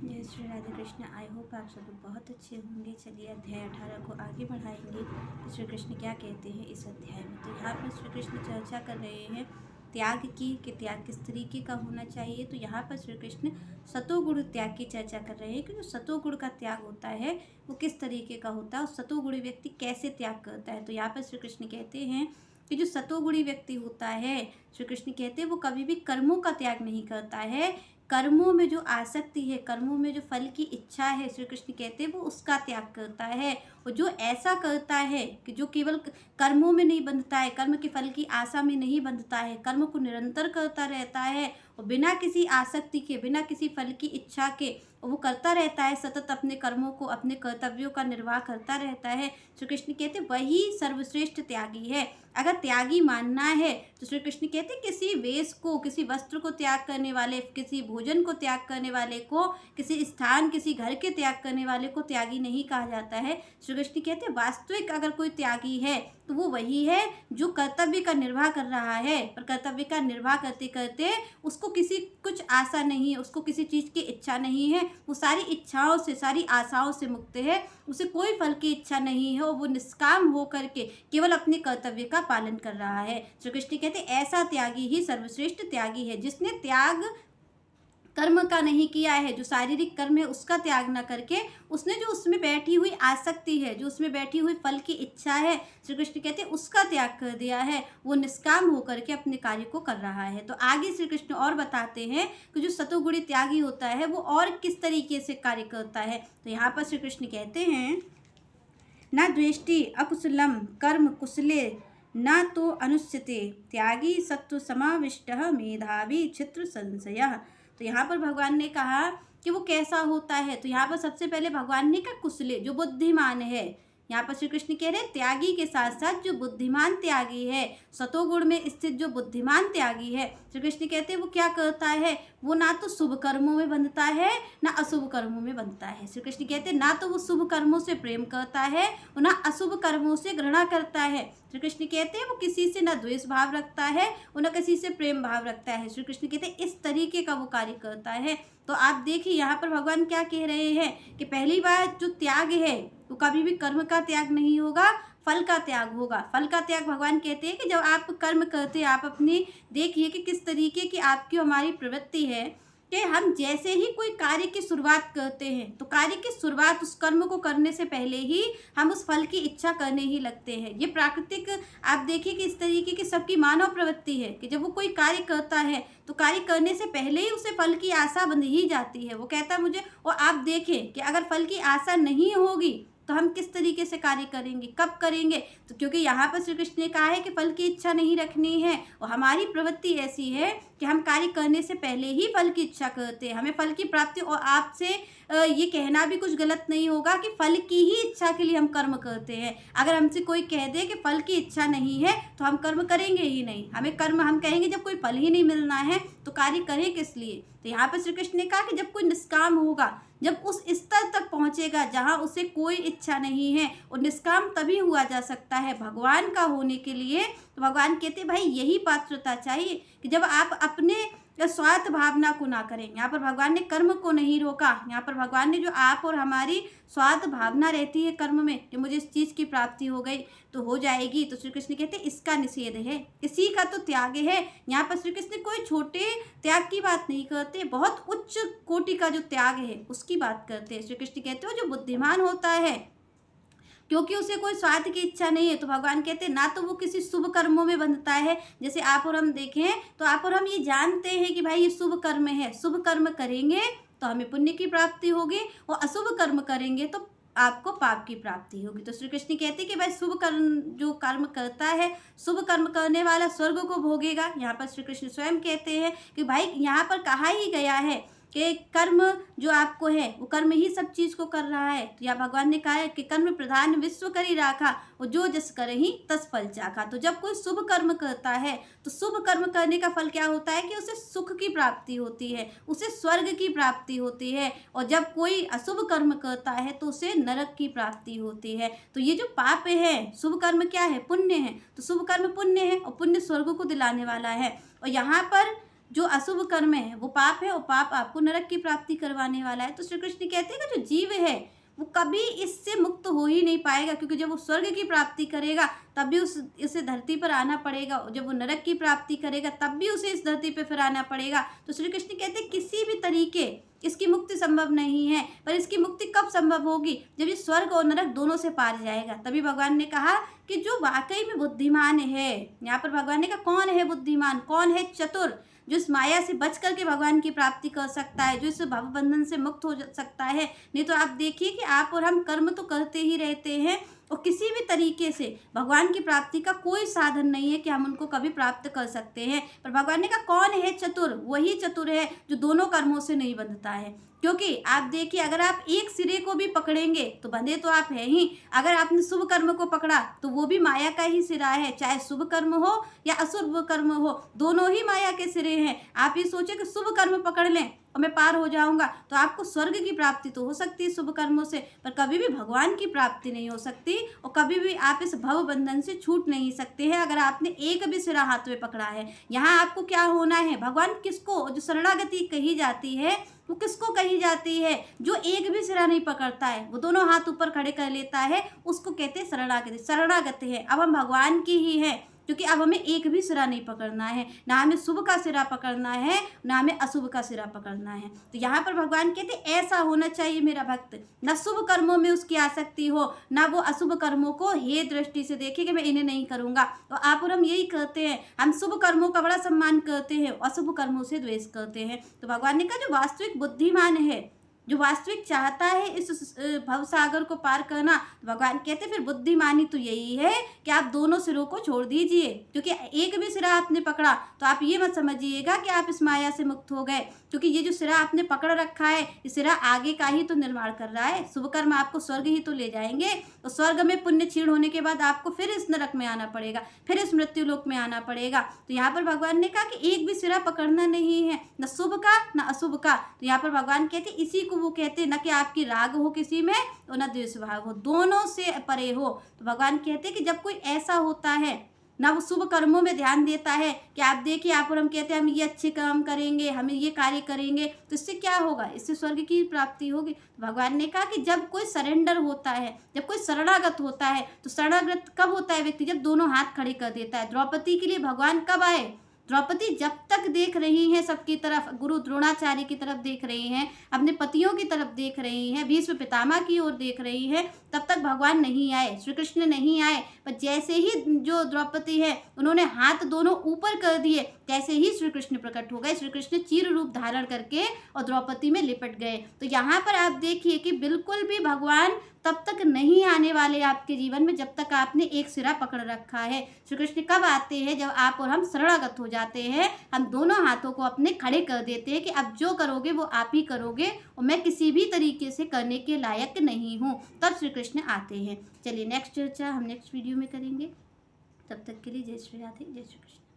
जय Shri Radhe Krishna. I hope आप सब लोग बहुत अच्छे होंगे। चलिए अध्याय 18 को आगे बढ़ाएंगे कि श्री कृष्ण क्या कहते हैं इस अध्याय में। तो यहाँ पर श्री कृष्ण चर्चा कर रहे हैं त्याग की कि त्याग किस तरीके का होना चाहिए। तो यहाँ पर श्री कृष्ण सतोगुण त्याग की चर्चा कर रहे हैं कि जो सतोगुण का त्याग होता है वो किस तरीके का होता है और सतोगुणी व्यक्ति कैसे त्याग करता है। तो यहाँ पर श्री कृष्ण कहते हैं कि जो सतोगुणी व्यक्ति होता है, श्री कृष्ण कहते हैं वो कभी भी कर्मों का त्याग नहीं करता है। कर्मों में जो आसक्ति है, कर्मों में जो फल की इच्छा है, श्री कृष्ण कहते हैं वो उसका त्याग करता है। और जो ऐसा करता है कि जो केवल कर्मों में नहीं बंधता है, कर्म के फल की आशा में नहीं बंधता है, कर्म को निरंतर करता रहता है और बिना किसी आसक्ति के, बिना किसी फल की इच्छा के वो करता रहता है, सतत अपने कर्मों को, अपने कर्तव्यों का निर्वाह करता रहता है। श्री कृष्ण कहते वही सर्वश्रेष्ठ त्यागी है। अगर त्यागी मानना है तो श्री कृष्ण कहते किसी वेश को, किसी वस्त्र को त्याग करने वाले, किसी भोजन को त्याग करने वाले को, किसी स्थान, किसी घर के त्याग करने वाले को त्यागी नहीं कहा जाता है। श्री कृष्ण कहते वास्तविक अगर कोई त्यागी है तो वो वही है जो कर्तव्य का निर्वाह कर रहा है, पर कर्तव्य का निर्वाह करते करते उसको किसी कुछ आशा नहीं है, उसको किसी चीज़ की इच्छा नहीं है, वो सारी इच्छाओं से, सारी आशाओं से मुक्त है, उसे कोई फल की इच्छा नहीं है और वो निष्काम हो करके केवल अपने कर्तव्य का पालन कर रहा है। श्री कृष्ण कहते ऐसा त्यागी ही सर्वश्रेष्ठ त्यागी है, जिसने त्याग कर्म का नहीं किया है, जो शारीरिक कर्म है उसका त्याग न करके उसने जो उसमें बैठी हुई आसक्ति है, जो उसमें बैठी हुई फल की इच्छा है, श्री कृष्ण कहते हैं उसका त्याग कर दिया है, वो निष्काम होकर के अपने कार्य को कर रहा है। तो आगे श्री कृष्ण और बताते हैं कि जो सतोगुणी त्यागी होता है वो और किस तरीके से कार्य करता है। तो यहाँ पर श्री कृष्ण कहते हैं न द्वेष्टि अकुशलम कर्म कुशले न तो अनुष्यते त्यागी सत्व समाविष्ट मेधावी चित्र संशय। तो यहाँ पर भगवान ने कहा कि वो कैसा होता है। तो यहाँ पर सबसे पहले भगवान ने कहा कुशले, जो बुद्धिमान है। यहाँ पर श्री कृष्ण कह रहे हैं त्यागी के साथ साथ जो बुद्धिमान त्यागी है, सतोगुण में स्थित जो बुद्धिमान त्यागी है, श्री कृष्ण कहते हैं वो क्या करता है, वो ना तो शुभ कर्मों में बंधता है ना अशुभ कर्मों में बंधता है। श्री कृष्ण कहते हैं ना तो वो शुभ कर्मों से प्रेम करता है और ना अशुभ कर्मों से घृणा करता है। श्री कृष्ण कहते हैं वो किसी से ना द्वेष भाव रखता है और ना किसी से प्रेम भाव रखता है। श्री कृष्ण कहते हैं इस तरीके का वो कार्य करता है। तो आप देखिए यहाँ पर भगवान क्या कह रहे हैं कि पहली बार जो त्याग है वो कभी भी कर्म का त्याग नहीं होगा, फल का त्याग होगा। फल का त्याग भगवान कहते हैं कि जब आप कर्म करते हैं, आप अपनी देखिए कि किस तरीके की आपकी हमारी प्रवृत्ति है कि हम जैसे ही कोई कार्य की शुरुआत करते हैं तो कार्य की शुरुआत उस कर्म को करने से पहले ही हम उस फल की इच्छा करने ही लगते हैं। ये प्राकृतिक आप देखिए कि इस तरीके की सबकी मानव प्रवृत्ति है कि जब वो कोई कार्य करता है तो कार्य करने से पहले ही उसे फल की आशा बंध ही जाती है। वो कहता है मुझे, और आप देखें कि अगर फल की आशा नहीं होगी तो हम किस तरीके से कार्य करेंगे, कब करेंगे। तो क्योंकि यहाँ पर श्री कृष्ण ने कहा है कि फल की इच्छा नहीं रखनी है और हमारी प्रवृत्ति ऐसी है कि हम कार्य करने से पहले ही फल की इच्छा करते हैं, हमें फल की प्राप्ति। और आपसे ये कहना भी कुछ गलत नहीं होगा कि फल की ही इच्छा के लिए हम कर्म करते हैं। अगर हमसे कोई कह दे कि फल की इच्छा नहीं है तो हम कर्म करेंगे ही नहीं। हमें कर्म हम कहेंगे जब कोई फल ही नहीं मिलना है तो कार्य करें किस लिए। तो यहाँ पर श्री कृष्ण ने कहा कि जब कोई निष्काम होगा, जब उस स्तर तक पहुँचेगा जहाँ उसे कोई इच्छा नहीं है, और निष्काम तभी हुआ जा सकता है भगवान का होने के लिए। तो भगवान कहते भाई यही पात्रता चाहिए कि जब आप अपने स्वार्थ भावना को ना करें। यहाँ पर भगवान ने कर्म को नहीं रोका, यहाँ पर भगवान ने जो आप और हमारी स्वार्थ भावना रहती है कर्म में कि मुझे इस चीज़ की प्राप्ति हो गई तो हो जाएगी, तो श्री कृष्ण कहते हैं इसका निषेध है, इसी का तो त्याग है। यहाँ पर श्री कृष्ण कोई छोटे त्याग की बात नहीं करते, बहुत उच्च कोटि का जो त्याग है उसकी बात करते हैं। श्री कृष्ण कहते हो जो बुद्धिमान होता है क्योंकि उसे कोई स्वार्थ की इच्छा नहीं है, तो भगवान कहते हैं ना तो वो किसी शुभ कर्मों में बंधता है। जैसे आप और हम देखें तो आप और हम ये जानते हैं कि भाई ये शुभ कर्म है, शुभ कर्म करेंगे तो हमें पुण्य की प्राप्ति होगी और अशुभ कर्म करेंगे तो आपको पाप की प्राप्ति होगी। तो श्री कृष्ण कहते हैं कि भाई शुभ कर्म जो कर्म करता है, शुभ कर्म करने वाला स्वर्ग को भोगेगा। यहाँ पर श्री कृष्ण स्वयं कहते हैं कि भाई यहाँ पर कहा ही गया है कि कर्म जो आपको है वो कर्म ही सब चीज़ को कर रहा है। तो या भगवान ने कहा है कि कर्म प्रधान विश्व करी राखा और जो जस करे ही तस फल चाखा। तो जब कोई शुभ कर्म करता है तो शुभ कर्म करने का फल क्या होता है कि उसे सुख की प्राप्ति होती है, उसे स्वर्ग की प्राप्ति होती है। और जब कोई अशुभ कर्म करता है तो उसे नरक की प्राप्ति होती है। तो ये जो पाप है, शुभ कर्म क्या है, पुण्य है, तो शुभ कर्म पुण्य है और पुण्य स्वर्ग को दिलाने वाला है। और यहाँ पर जो अशुभ कर्म है वो पाप है और पाप आपको नरक की प्राप्ति करवाने वाला है। तो श्री कृष्ण कहते हैं कि जो जीव है वो कभी इससे मुक्त हो ही नहीं पाएगा, क्योंकि जब वो स्वर्ग की प्राप्ति करेगा तब भी उसे धरती पर आना पड़ेगा, जब वो नरक की प्राप्ति करेगा तब भी उसे इस धरती पर फिर आना पड़ेगा। तो श्री कृष्ण कहते हैं किसी भी तरीके इसकी मुक्ति संभव नहीं है। पर इसकी मुक्ति कब संभव होगी? जब ये स्वर्ग और नरक दोनों से पार जाएगा। तभी भगवान ने कहा कि जो वाकई में बुद्धिमान है, यहाँ पर भगवान ने कहा कौन है बुद्धिमान, कौन है चतुर, जो इस माया से बच करके भगवान की प्राप्ति कर सकता है, जो इस भव बंधन से मुक्त हो सकता है। नहीं तो आप देखिए कि आप और हम कर्म तो करते ही रहते हैं और किसी भी तरीके से भगवान की प्राप्ति का कोई साधन नहीं है कि हम उनको कभी प्राप्त कर सकते हैं। पर भगवान ने कहा कौन है चतुर? वही चतुर है जो दोनों कर्मों से नहीं बंधता है। क्योंकि आप देखिए, अगर आप एक सिरे को भी पकड़ेंगे तो बंधे तो आप है ही। अगर आपने शुभ कर्म को पकड़ा तो वो भी माया का ही सिरा है, चाहे शुभ कर्म हो या अशुभ कर्म हो, दोनों ही माया के सिरे हैं। आप ये सोचे कि शुभ कर्म पकड़ लें और मैं पार हो जाऊंगा, तो आपको स्वर्ग की प्राप्ति तो हो सकती है शुभ कर्मों से, पर कभी भी भगवान की प्राप्ति नहीं हो सकती और कभी भी आप इस भव बंधन से छूट नहीं सकते हैं अगर आपने एक भी सिरा हाथ में पकड़ा है। यहाँ आपको क्या होना है? भगवान किसको, जो शरणागति कही जाती है वो किसको कही जाती है? जो एक भी सिरा नहीं पकड़ता है, वो दोनों हाथ ऊपर खड़े कर लेता है, उसको कहते हैं शरणागति। शरणागति है, अब हम भगवान की ही है, क्योंकि अब हमें एक भी सिरा नहीं पकड़ना है, ना हमें शुभ का सिरा पकड़ना है, ना हमें अशुभ का सिरा पकड़ना है। तो यहाँ पर भगवान कहते ऐसा होना चाहिए मेरा भक्त, ना शुभ कर्मों में उसकी आसक्ति हो, ना वो अशुभ कर्मों को हे दृष्टि से देखे कि मैं इन्हें नहीं करूँगा। तो आप और हम यही करते हैं, हम शुभ कर्मों का बड़ा सम्मान करते हैं, अशुभ कर्मों से द्वेष करते हैं। तो भगवान ने कहा जो वास्तविक बुद्धिमान है, जो वास्तविक चाहता है इस भवसागर को पार करना, भगवान कहते फिर बुद्धिमानी तो यही है कि आप दोनों सिरों को छोड़ दीजिए। क्योंकि एक भी सिरा आपने पकड़ा तो आप ये मत समझिएगा कि आप इस माया से मुक्त हो गए, क्योंकि ये जो सिरा आपने पकड़ रखा है, ये सिरा आगे का ही तो निर्माण कर रहा है। शुभ कर्म आपको स्वर्ग ही तो ले जाएंगे, तो स्वर्ग में पुण्य क्षीण होने के बाद आपको फिर इस नरक में आना पड़ेगा, फिर इस मृत्यु लोक में आना पड़ेगा। तो यहाँ पर भगवान ने कहा कि एक भी सिरा पकड़ना नहीं है, न शुभ का न अशुभ का। तो यहाँ पर भगवान कहते इसी को वो कहते न कि आपकी राग हो किसी में और न द्वेष भाव हो, दोनों से परे हो। तो भगवान कहते कि जब कोई ऐसा होता है, ना वो शुभ कर्मों में ध्यान देता है कि आप देखिए आप और हम कहते हैं हम ये अच्छे काम करेंगे, हम ये कार्य करेंगे, तो इससे क्या होगा? इससे स्वर्ग की प्राप्ति होगी। तो भगवान ने कहा कि जब कोई सरेंडर होता है, जब कोई शरणागत होता है, तो शरणागत कब होता है व्यक्ति? जब दोनों हाथ खड़े कर देता है। द्रौपदी के लिए भगवान कब आए? द्रौपदी जब तक देख रही हैं सबकी तरफ, गुरु द्रोणाचार्य की तरफ देख रही हैं, अपने पतियों की तरफ देख रही हैं, भीष्म पितामह की ओर देख रही हैं, तब तक भगवान नहीं आए, श्री कृष्ण नहीं आए। पर जैसे ही जो द्रौपदी है उन्होंने हाथ दोनों ऊपर कर दिए, तैसे ही श्री कृष्ण प्रकट हो गए। श्री कृष्ण चीर रूप धारण करके और द्रौपदी में लिपट गए। तो यहाँ पर आप देखिए कि बिल्कुल भी भगवान तब तक नहीं आने वाले आपके जीवन में जब तक आपने एक सिरा पकड़ रखा है। श्री कृष्ण कब आते हैं? जब आप और हम शरणागत हो जाते हैं, हम दोनों हाथों को अपने खड़े कर देते हैं कि अब जो करोगे वो आप ही करोगे और मैं किसी भी तरीके से करने के लायक नहीं हूँ। तब श्री कृष्ण आते हैं। चलिए नेक्स्ट चर्चा हम नेक्स्ट वीडियो में करेंगे। तब तक के लिए जय श्री राधे, जय श्री कृष्ण।